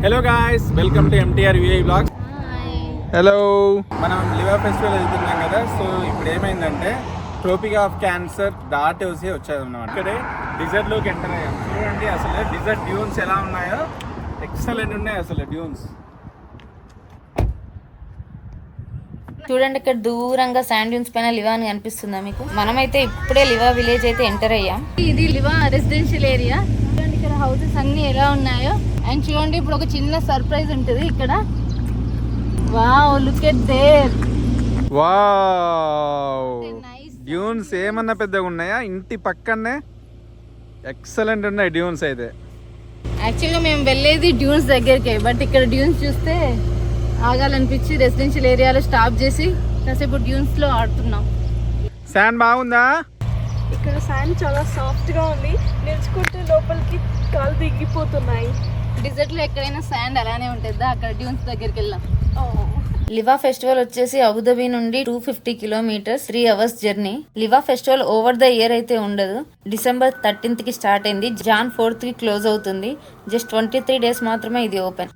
Hello guys, welcome to MTR VI blogs. Hello, మనం Liwa festival వెళ్తున్నాం కదా. So ఇప్పుడు ఏమైందంటే ట్రోపిక్ ఆఫ్ క్యాన్సర్ దాటేసి వచ్చాదన్నమాట. ఇక్కడే డిజర్ట్లోకి ఎంటర్ అయ్యాం. చూడండి అసలు డిజర్ట్ డ్యూన్స్ ఎలా ఉన్నాయో, ఎక్సలెంట్ ఉన్నాయి అసలు డ్యూన్స్. చూడండి ఇక్కడ దూరంగా శాండ్ డ్యూన్స్ పైన లివా అని కనిపిస్తుందా మీకు? మనమైతే ఇప్పుడే లివా విలేజ్ అయితే ఎంటర్ అయ్యాం. ఇది లివా రెసిడెన్షియల్ ఏరియా. చూడండి ఇక్కడ హౌసెస్ అన్ని ఎలా ఉన్నాయో. అండ్ చూడండి ఇప్పుడు ఒక చిన్న సర్ప్రైజ్ ఉంటుంది ఇక్కడ. Wow, look at there. Wow, dunes ఏమన్నా పెద్దగా ఉన్నాయా? ఇంటి పక్కనే ఎక్సలెంట్ ఉన్నాయి డ్యూన్స్ అయితే. యాక్చువల్గా మేము వెళ్ళేది డ్యూన్స్ దగ్గరికి, బట్ ఇక్కడ డ్యూన్స్ చూస్తే ఆగాలనిపించి రెసిడెన్షియల్ ఏరియాలో స్టాప్ చేసి కాసేపు డ్యూన్స్ లో ఆడుతున్నాం. శాండ్ బాగుందా? ఇక్కడ శాండ్ చాలా సాఫ్ట్ గా ఉంది. నిల్చుకుంటే లోపలికి కాలు దిగిపోతున్నాయి. డిజర్ట్ లో ఎక్కడైనా శాండ్ అలానే ఉంటుందా? అక్కడ డ్యూన్స్ దగ్గరికి వెళ్ళాం. లివా ఫెస్టివల్ వచ్చేసి అబుదాబి నుండి 250 kilometres, 3 hours journey. Liva festival over the year అయితే ఉండదు. December 13th కి స్టార్ట్ అయింది, Jan 4th కి క్లోజ్ అవుతుంది. జస్ట్ 23 days మాత్రమే ఇది ఓపెన్.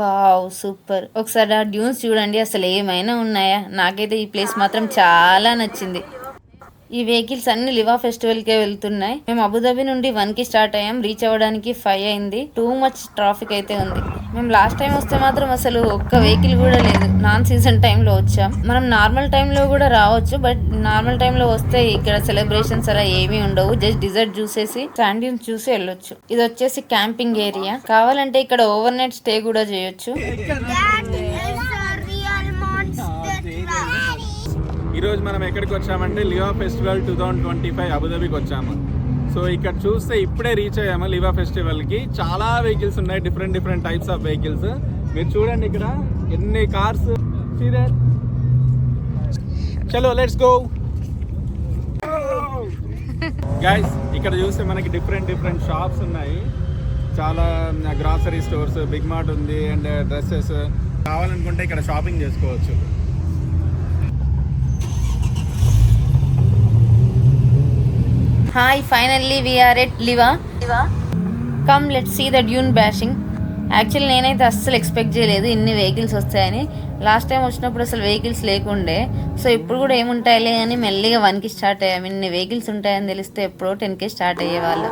Wow, super. ఒకసారి ఆ డ్యూన్స్ చూడండి, అసలు ఏమైనా ఉన్నాయా? నాకైతే ఈ ప్లేస్ మాత్రం చాలా నచ్చింది. ఈ వెహికల్స్ అన్ని లివా ఫెస్టివల్ కే వెళ్తున్నాయి. మేము అబుదాబి నుండి 1 కి స్టార్ట్ అయ్యాం. రీచ్ అవ్వడానికి 5 అయింది. టూ మచ్ ట్రాఫిక్ అయితే ఉంది. మేము లాస్ట్ టైం వస్తే మాత్రం అసలు ఒక్క వెహికల్ కూడా లేదు. నాన్ సీజన్ టైంలో వచ్చాం. మనం నార్మల్ టైంలో కూడా రావచ్చు, బట్ నార్మల్ టైంలో వస్తే ఇక్కడ సెలబ్రేషన్స్ అలా ఏమీ ఉండవు. జస్ట్ డిజర్ట్ చూసేసి శాండ్ డ్యూన్స్ చూసి వెళ్ళొచ్చు. ఇది వచ్చేసి క్యాంపింగ్ ఏరియా. కావాలంటే ఇక్కడ ఓవర్ నైట్ స్టే కూడా చేయొచ్చు. ఈరోజు మనం ఎక్కడికి వచ్చామంటే లివా ఫెస్టివల్ 2025 అబుదాబికి వచ్చాము. సో ఇక్కడ చూస్తే ఇప్పుడే రీచ్ అయ్యాము లివా ఫెస్టివల్కి. చాలా వెహికల్స్ ఉన్నాయి, డిఫరెంట్ టైప్స్ ఆఫ్ వెహికల్స్. మీరు చూడండి ఇక్కడ ఎన్ని కార్స్. చలో లెట్స్ గో గైస్. ఇక్కడ చూస్తే మనకి డిఫరెంట్ షాప్స్ ఉన్నాయి. చాలా గ్రాసరీ స్టోర్స్, బిగ్ మార్ట్ ఉంది, అండ్ డ్రెస్సెస్ కావాలనుకుంటే ఇక్కడ షాపింగ్ చేసుకోవచ్చు. Hi, finally we are at Liva. Come, let's see the dune bashing. Actually నేనైతే అస్సలు ఎక్స్పెక్ట్ చేయలేదు ఇన్ని వెహికల్స్ వస్తాయని. లాస్ట్ టైం వచ్చినప్పుడు అసలు వెహికల్స్ లేకుండే. సో ఇప్పుడు కూడా ఏముంటాయిలే అని మెల్లిగా 1కి స్టార్ట్ అయ్యాం. ఇన్ని వెహికల్స్ ఉంటాయని తెలిస్తే ఎప్పుడో 10కే స్టార్ట్ అయ్యేవాళ్ళు.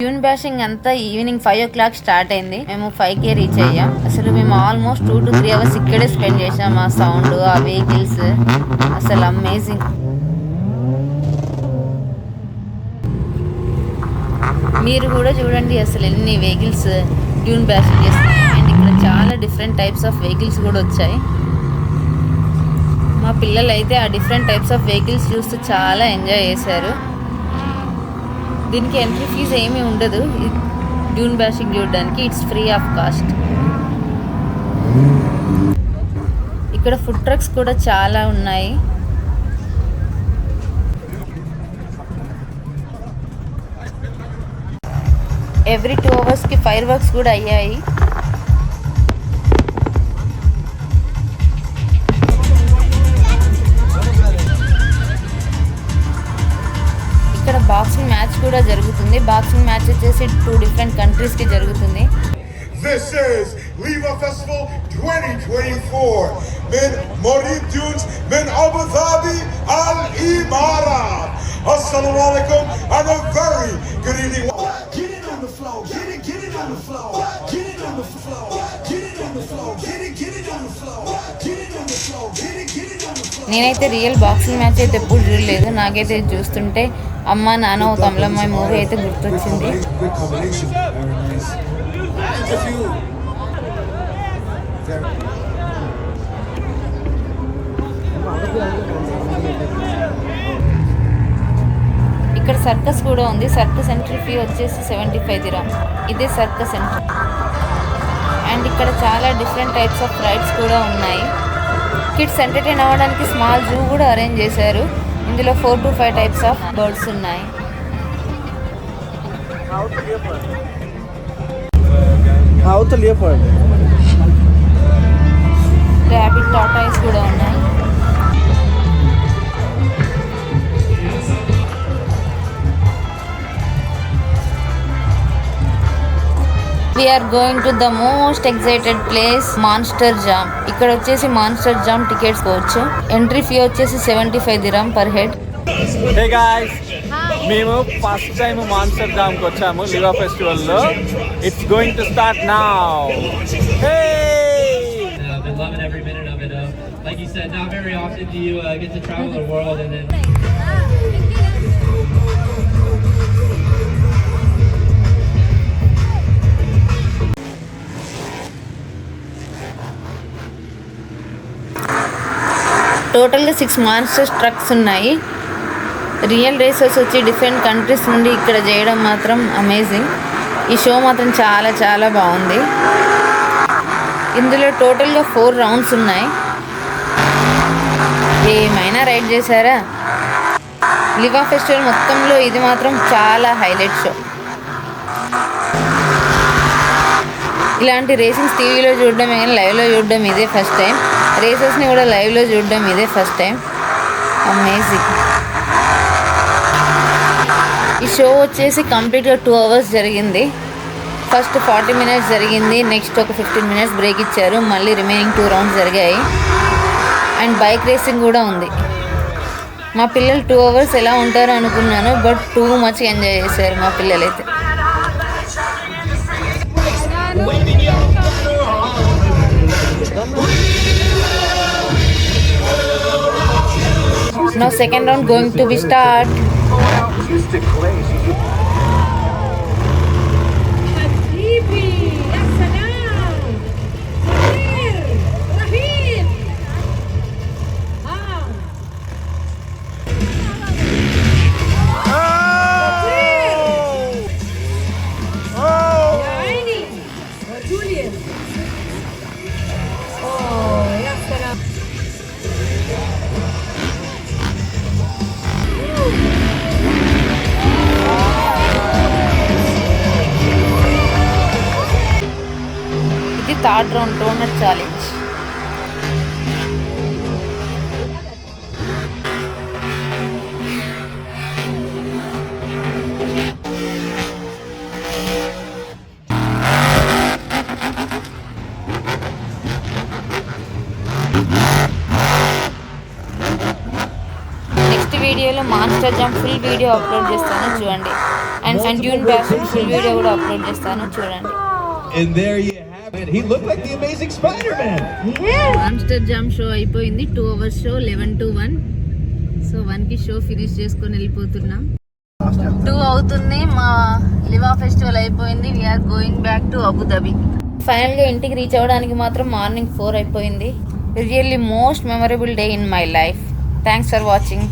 డ్యూన్ బ్యాషింగ్ అంతా ఈవినింగ్ 5 o'clock స్టార్ట్ అయింది. మేము 5కే రీచ్ అయ్యాం. అసలు మేము ఆల్మోస్ట్ 2 to 3 hours ఇక్కడే స్పెండ్ చేసాం. ఆ సౌండ్, ఆ వెహికల్స్ అసలు అమేజింగ్. మీరు కూడా చూడండి అసలు ఎన్ని వెహికల్స్ డ్యూన్ బ్యాషింగ్ చేస్తున్నాయి. అండ్ ఇక్కడ చాలా డిఫరెంట్ టైప్స్ ఆఫ్ వెహికల్స్ కూడా వచ్చాయి. మా పిల్లలు అయితే ఆ డిఫరెంట్ టైప్స్ ఆఫ్ వెహికల్స్ చూస్తూ చాలా ఎంజాయ్ చేశారు. దీనికి ఎంట్రీ ఫీజు ఏమీ ఉండదు డ్యూన్ బ్యాషింగ్ చూడడానికి. It's free of cost. ఇక్కడ ఫుడ్ ట్రక్స్ కూడా చాలా ఉన్నాయి. ఎవ్రీ 2 hours ఫైర్ వర్క్స్ కూడా అయ్యాయి. ఇక్కడ బాక్సింగ్ మ్యాచ్ కూడా జరుగుతుంది. బాక్సింగ్ మ్యాచ్ వచ్చేసి 2 different countries కి జరుగుతుంది. This is Liva Festival 2024. Min Morib Dunes, Min Abu Dhabi, Al Imarat. Assalamu alaikum and a very good evening. Get it on the floor, get it on the floor, get it on the floor, get it on the floor, get it on the floor, get it on the floor, get it on the floor. నేనైతే real boxing match అయితే ఎప్పుడు చూడలేదు. నాకైతే చూస్తుంటే అమ్మ నాన్న ఓ తమిళమ్మాయి movie అయితే గుర్తొచ్చింది. ఇక్కడ సర్కస్ కూడా ఉంది. సర్కస్ ఎంట్రీ ఫీ వచ్చేసి 75 dirham. ఇదే సర్కస్ ఎంట్రీ. అండ్ ఇక్కడ చాలా డిఫరెంట్ టైప్స్ ఆఫ్ రైడ్స్ కూడా ఉన్నాయి. కిడ్స్ ఎంటర్టైన్ అవ్వడానికి స్మాల్ జూ కూడా అరేంజ్ చేశారు. ఇందులో 4 to 5 టైప్స్ ఆఫ్ బర్డ్స్ ఉన్నాయి. ర్యాబిట్, టాటాయిస్ కూడా ఉన్నాయి. We're going to the most excited place monster jam. ఇక్కడ వచ్చేసి మాన్స్టర్ జామ్ టికెట్స్ కోవచ్చు. ఎంట్రీ ఫీ వచ్చేసి 75 dirham per head. Hey guys, మేము ఫస్ట్ టైం మాన్స్టర్ జామ్ కి వచ్చాము లివా ఫెస్టివల్ లో. It's going to start now. Hey I've been loving every minute of it. Like you said, not very often do you get to travel the world and then. టోటల్గా 6 monsters trucks ఉన్నాయి. Real racers వచ్చి different countries నుండి ఇక్కడ చేయడం మాత్రం amazing. ఈ show మాత్రం చాలా చాలా బాగుంది. ఇందులో టోటల్గా 4 రౌండ్స్ ఉన్నాయి. ఏమైనా రైడ్ చేశారా? లివా ఫెస్టివల్ మొత్తంలో ఇది మాత్రం చాలా హైలైట్ షో. ఇలాంటి రేసింగ్స్ టీవీలో చూడడమే కానీ లైవ్లో చూడడం ఇదే ఫస్ట్ టైం. రేసెస్ని కూడా లైవ్లో చూడడం ఇదే ఫస్ట్ టైం. అమేజింగ్. ఈ షో వచ్చేసి కంప్లీట్గా 2 hours జరిగింది. ఫస్ట్ 40 minutes జరిగింది. నెక్స్ట్ ఒక 15 minutes బ్రేక్ ఇచ్చారు. మళ్ళీ రిమైనింగ్ 2 rounds జరిగాయి. అండ్ బైక్ రేసింగ్ కూడా ఉంది. మా పిల్లలు 2 hours ఎలా ఉంటారో అనుకున్నాను, బట్ టూ మచ్ ఎంజాయ్ చేశారు మా పిల్లలైతే. Now second round going to be start. ఇది third round donut challenge. Next వీడియోలో monster jump full video upload చేస్తాను చూడండి. And dune passion full video కూడా అప్లోడ్ చేస్తాను చూడండి. And there you have it. He looked like the amazing Spider-Man. Monster jam show అయిపోయింది. 2 hours show 11 to 1. So 1కి show finish చేసుకొని వెళ్ళిపోతున్నాం. 2 అవుతుంది. మా లివా ఫెస్టివల్ అయిపోయింది. We're going back to Abu Dhabi. ఫైనల్గా ఇంటికి రీచ్ అవ్వడానికి మాత్రం మార్నింగ్ 4 అయిపోయింది. Really most memorable day in my life. Thanks for watching.